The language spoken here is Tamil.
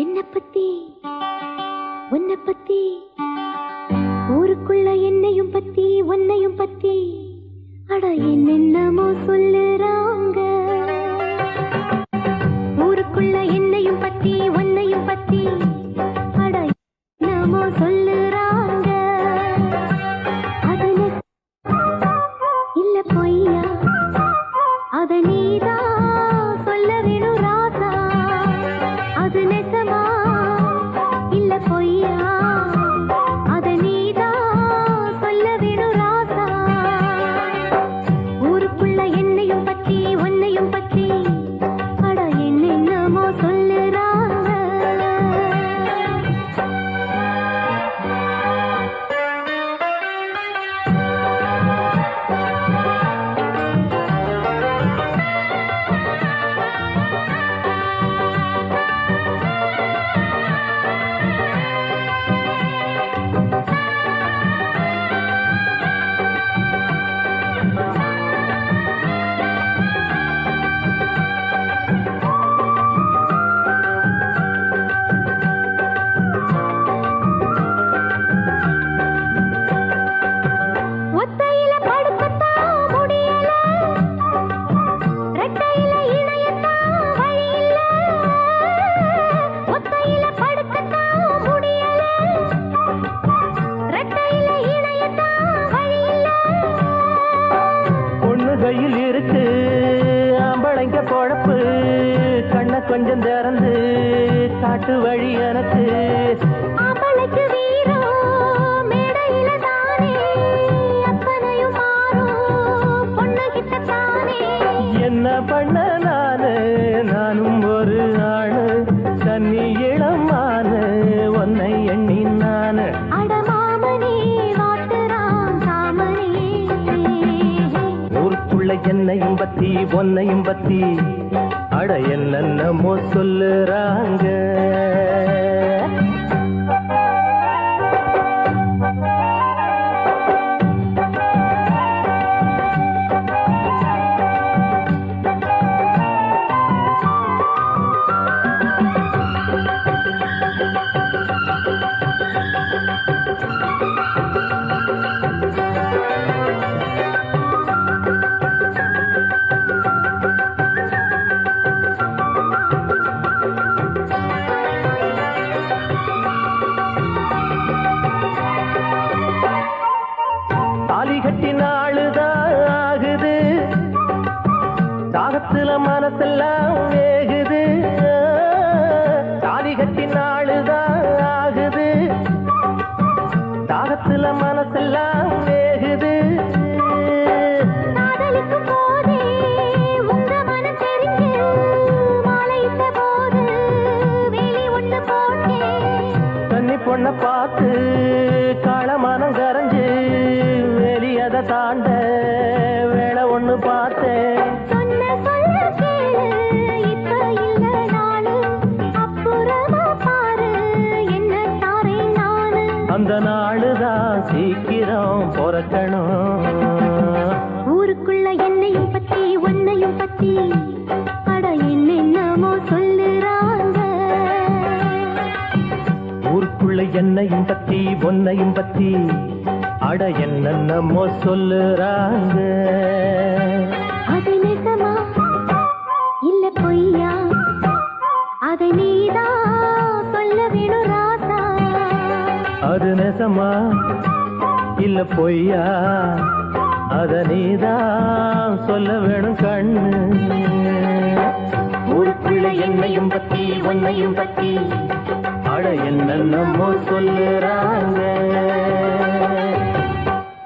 என்ன பத்தி உன்னை பத்தி ஊருக்குள்ள என்னையும் பத்தி உன்னையும் பத்தி அட என்னென்னமோ சொல்லுறாங்க. ஊருக்குள்ள என்னையும் பத்தி உன்னையும் பத்தி அட என்னமோ சொல்லுறாங்க. அது இல்ல பொய்யா அத நீதான் சொல்ல வேணும் ராசா. அது நெசமா இல்ல பொய்யா அத நீதான் சொல்ல வேணும் ராசா. ஊருக்குள்ள என்னையும் பத்தி உன்னையும் பத்தி அட என்னென்னமோ சொல்லுறாங்க. கையில் இருக்கு ஆம்பளைங்க பொழப்பு. கண்ண கொஞ்சம் திறந்து காட்டு வழி எனக்கு. ஆம்பளைக்கு வீரம் மேடையில தானே அப்பனையும் மாறும் பொண்ணுகிட்ட தானே. என்ன பண்ண நானும் ஒரு ஆணு தண்ணி இளமானு உன்னை எண்ணி நானு. அடமாமனே வாட்டுறான் சாமனே. ஊருக்குள்ள என்னையும் பத்தி பொன்னையும் பத்தி அட என்னென்னமோ சொல்லுறாங்க. தாலி கட்டி நாளுதான் ஆகுது, தாகத்துல மனசெல்லாம் வேகுது. தாலி கட்டி நாளுதான் ஆகுது, தாகத்துல மனசெல்லாம் வேகுது. காதலிக்கும் போதே உங்க மனம் தெரிஞ்சு மாலையிட்ட போது வேலி ஒண்ணு போட்டேன். தண்ணி பொண்ண பார்த்து காளமானம் கரைஞ்சு வெளியத தாண்ட வேலை ஒண்ணு பார்த்தேன். சொன்ன சொல்ல கேளு இப்ப இல்ல நாளு அப்புறமா பாரு என்ன தாரேன் நானு. அந்த நாளுதான் சீக்கிரம் பிறக்கணும். ஊருக்குள்ள என்னையும் பத்தி உன்னையும் பத்தி அட என்னென்னமோ சொல்லுறாங்க. ஊருக்குள்ள என்னையும் பத்தி பொன்னையும் பத்தி அட என்னென்னமோ சொல்லுறாங்க. அது நெசமா இல்ல பொய்யா அத நீதான் சொல்ல வேணும் ராசா. அது நெசமா இல்ல பொய்யா அத நீதான் சொல்ல வேணும் கண்ணு. ஊருக்குள்ள என்னையும் பத்தி உன்னையும் பத்தி அட என்னென்னமோ சொல்லுறாங்க.